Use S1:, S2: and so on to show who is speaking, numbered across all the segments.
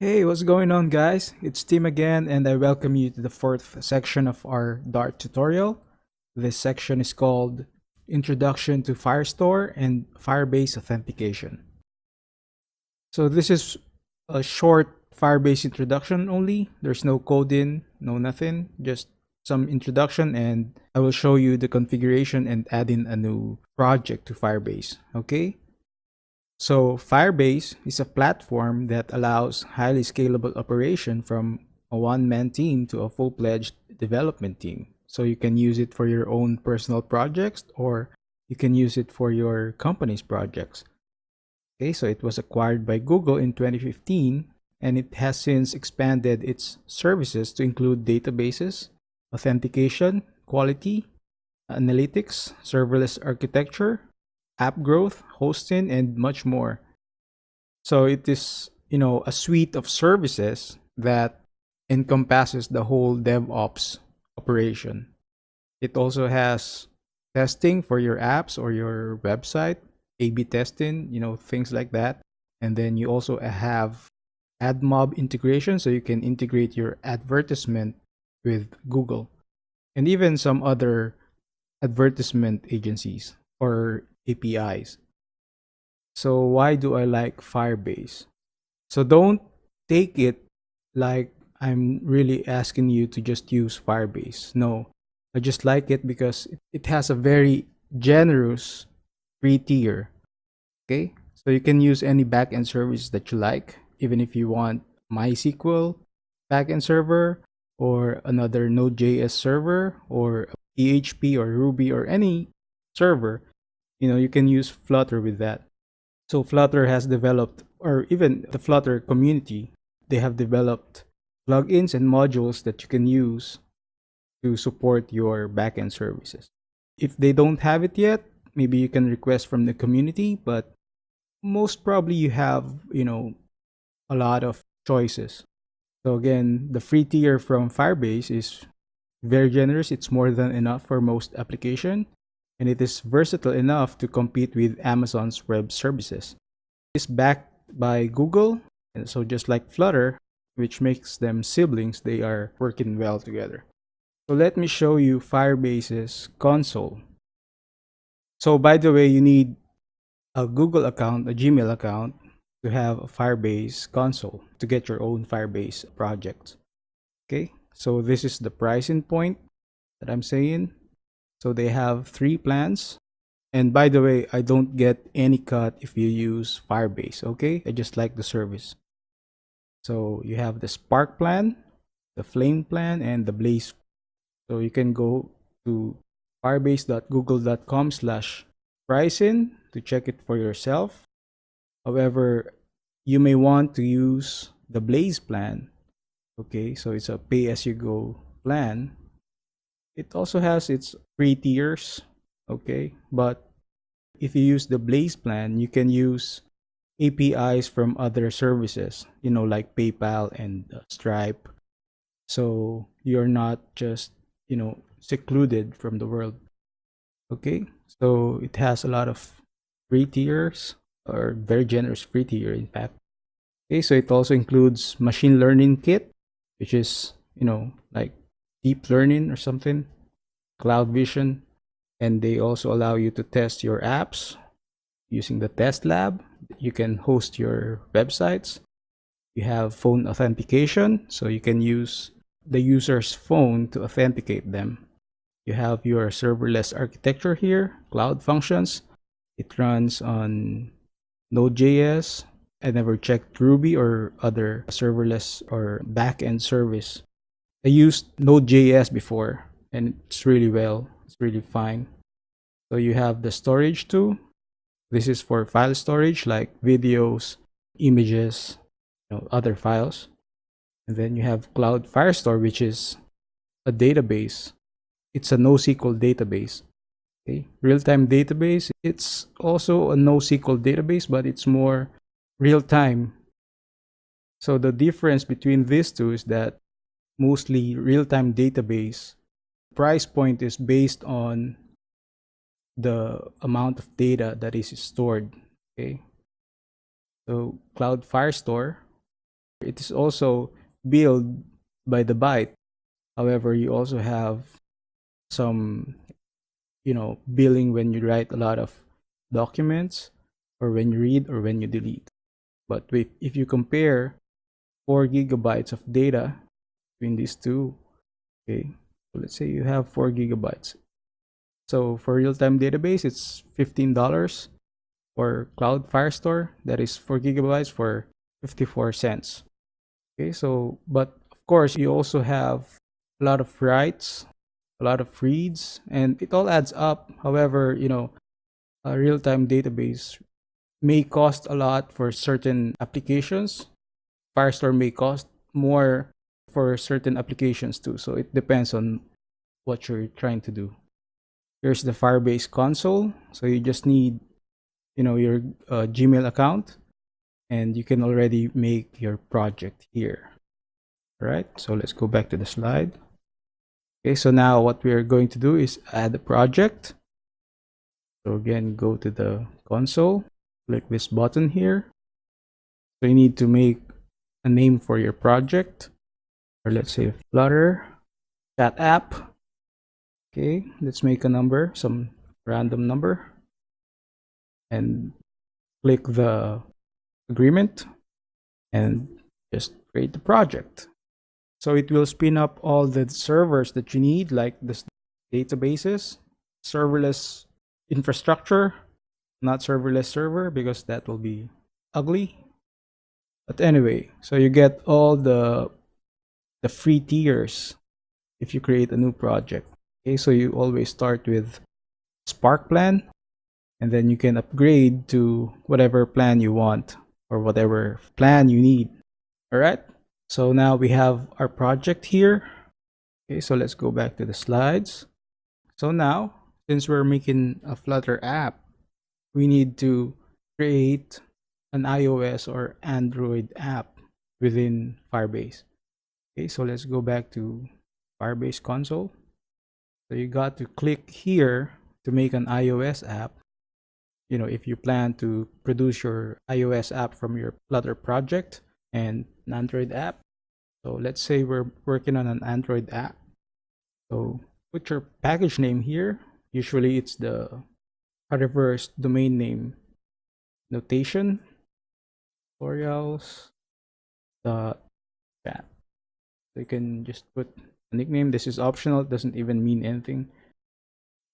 S1: Hey, what's going on, guys? It's Tim again, and I welcome you to the fourth section of our Dart tutorial. This section is called Introduction to Firestore and Firebase Authentication. So this is a short Firebase introduction only. There's no code in, no nothing, just some introduction, and I will show you the configuration and add in a new project to Firebase, okay? So Firebase is a platform that allows highly scalable operation from a one-man team to a full-fledged development team. So you can use it for your own personal projects or you can use it for your company's projects. Okay, so it was acquired by Google in 2015 and it has since expanded its services to include databases, authentication, quality, analytics, serverless architecture, app growth, hosting, and much more. So it is, a suite of services that encompasses the whole DevOps operation. It also has testing for your apps or your website, A/B testing, things like that. And then you also have AdMob integration, so you can integrate your advertisement with Google and even some other advertisement agencies or APIs. So why do I like Firebase? So don't take it like I'm really asking you to just use Firebase. No, I just like it because it has a very generous free tier. Okay, so you can use any backend service that you like, even if you want MySQL backend server or another Node.js server or PHP or Ruby or any server. You can use Flutter with that. So Flutter has developed, or even the Flutter community, they have developed plugins and modules that you can use to support your backend services. If they don't have it yet, maybe you can request from the community, but most probably you have, a lot of choices. So again, the free tier from Firebase is very generous. It's more than enough for most application, and it is versatile enough to compete with Amazon's web services. It's backed by Google, and so just like Flutter, which makes them siblings, they are working well together. So let me show you Firebase's console. So by the way, you need a Google account, a Gmail account, to have a Firebase console to get your own Firebase project. Okay, so this is the pricing point that I'm saying. So they have 3 plans. And by the way, I don't get any cut if you use Firebase, okay? I just like the service. So you have the Spark plan, the Flame plan, and the Blaze. So you can go to firebase.google.com/pricing to check it for yourself. However, you may want to use the Blaze plan. Okay, so it's a pay-as-you-go plan. It also has its free tiers, okay? But if you use the Blaze plan, you can use APIs from other services, like PayPal and Stripe. So you're not just, secluded from the world. Okay, so it has a lot of free tiers or very generous free tier, in fact. Okay, so it also includes machine learning kit, which is, like deep learning or something, cloud vision, and they also allow you to test your apps using the test lab. You can host your websites. You have phone authentication, so you can use the user's phone to authenticate them. You have your serverless architecture here, cloud functions. It runs on Node.js. I never checked Ruby or other serverless or backend service. I used Node.js before and it's really well. It's really fine. So you have the storage too. This is for file storage like videos, images, other files. And then you have Cloud Firestore, which is a database. It's a NoSQL database. Okay, real-time database. It's also a NoSQL database, but it's more real-time. So the difference between these two is that mostly real-time database price point is based on the amount of data that is stored. Okay, so Cloud Firestore, It is also billed by the byte. However, you also have some, billing when you write a lot of documents, or when you read, or when you delete. But if you compare 4 gigabytes of data between these two, okay, so let's say you have 4 gigabytes. So for real-time database, it's $15. For Cloud Firestore, that is 4 gigabytes for 54 cents. Okay, so, but of course, you also have a lot of writes, a lot of reads, and it all adds up. However, a real-time database may cost a lot for certain applications. Firestore may cost more for certain applications too. So it depends on what you're trying to do. Here's the Firebase console. So you just need, your Gmail account, and you can already make your project here. All right. So let's go back to the slide. Okay. So now what we're going to do is add a project. So again, go to the console, click this button here. So you need to make a name for your project, or let's say Flutter chat app. Okay, let's make a number, some random number, and click the agreement and just create the project. So it will spin up all the servers that you need, like the databases, serverless infrastructure, not serverless server, because that will be ugly. But anyway, so you get all the free tiers if you create a new project. Okay, so you always start with Spark plan, and then you can upgrade to whatever plan you want, or whatever plan you need. All right, so now we have our project here. Okay, so let's go back to the slides. So now, since we're making a Flutter app, we need to create an iOS or Android app within Firebase. Okay, so let's go back to Firebase Console. So you got to click here to make an iOS app. If you plan to produce your iOS app from your Flutter project, and an Android app. So let's say we're working on an Android app. So put your package name here. Usually it's the reverse domain name notation, tutorials dot chat. So you can just put a nickname. This is optional, it doesn't even mean anything.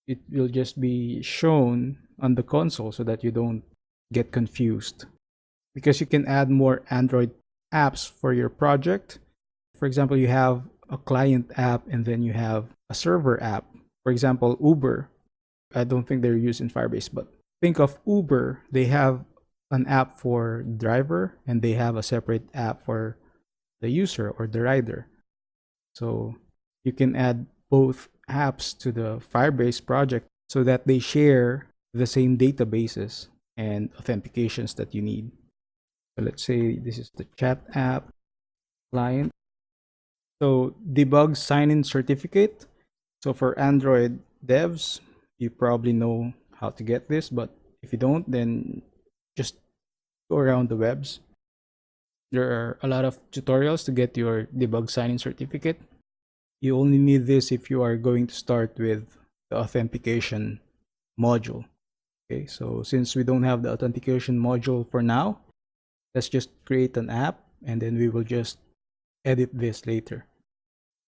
S1: It will just be shown on the console so that you don't get confused, because you can add more Android apps for your project. For example, you have a client app, and then you have a server app. For example, Uber. I don't think they're used in Firebase, but think of Uber. They have an app for driver, and they have a separate app for the user or the rider. So you can add both apps to the Firebase project so that they share the same databases and authentications that you need. So let's say this is the chat app client. So debug sign-in certificate. So for Android devs, you probably know how to get this, but if you don't, then just go around the webs. There are a lot of tutorials to get your debug sign-in certificate. You only need this if you are going to start with the authentication module. Okay, so since we don't have the authentication module for now, let's just create an app, and then we will just edit this later.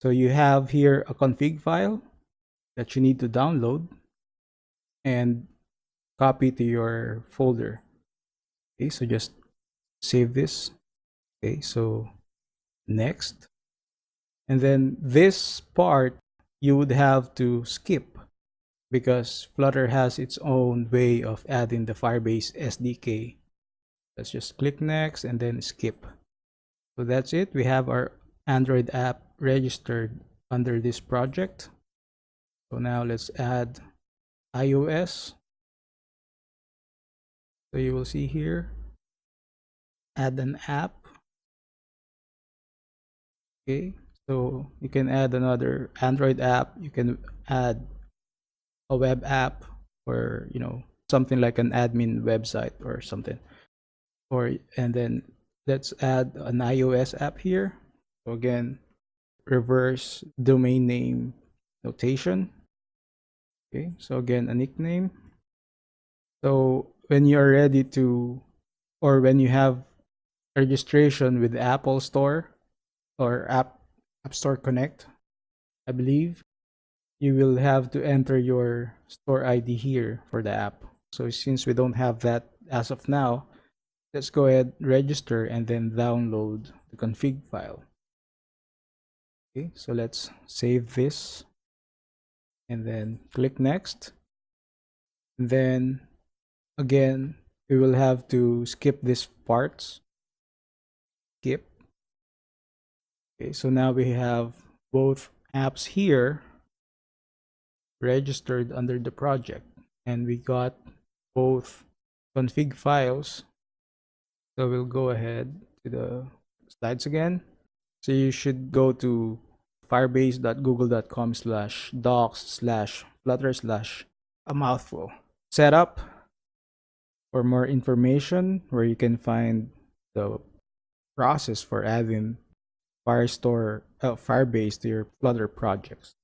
S1: So you have here a config file that you need to download and copy to your folder. Okay, so just save this. Okay, so next. And then this part you would have to skip, because Flutter has its own way of adding the Firebase SDK. Let's just click next and then skip. So that's it. We have our Android app registered under this project. So now let's add iOS. So you will see here, add an app. Okay, so you can add another Android app. You can add a web app, or something like an admin website or something. And then let's add an iOS app here. So again, reverse domain name notation. Okay, so again, a nickname. So when you're ready to, or when you have registration with Apple Store or App Store Connect, I believe, you will have to enter your store ID here for the app. So since we don't have that as of now, let's go ahead, register, and then download the config file. Okay, so let's save this and then click next. And then again, we will have to skip these parts. Skip. Okay, so now we have both apps here registered under the project, and we got both config files. So we'll go ahead to the slides again. So you should go to firebase.google.com/docs/flutter/a mouthful setup for more information, where you can find the process for adding Firebase to your Flutter projects.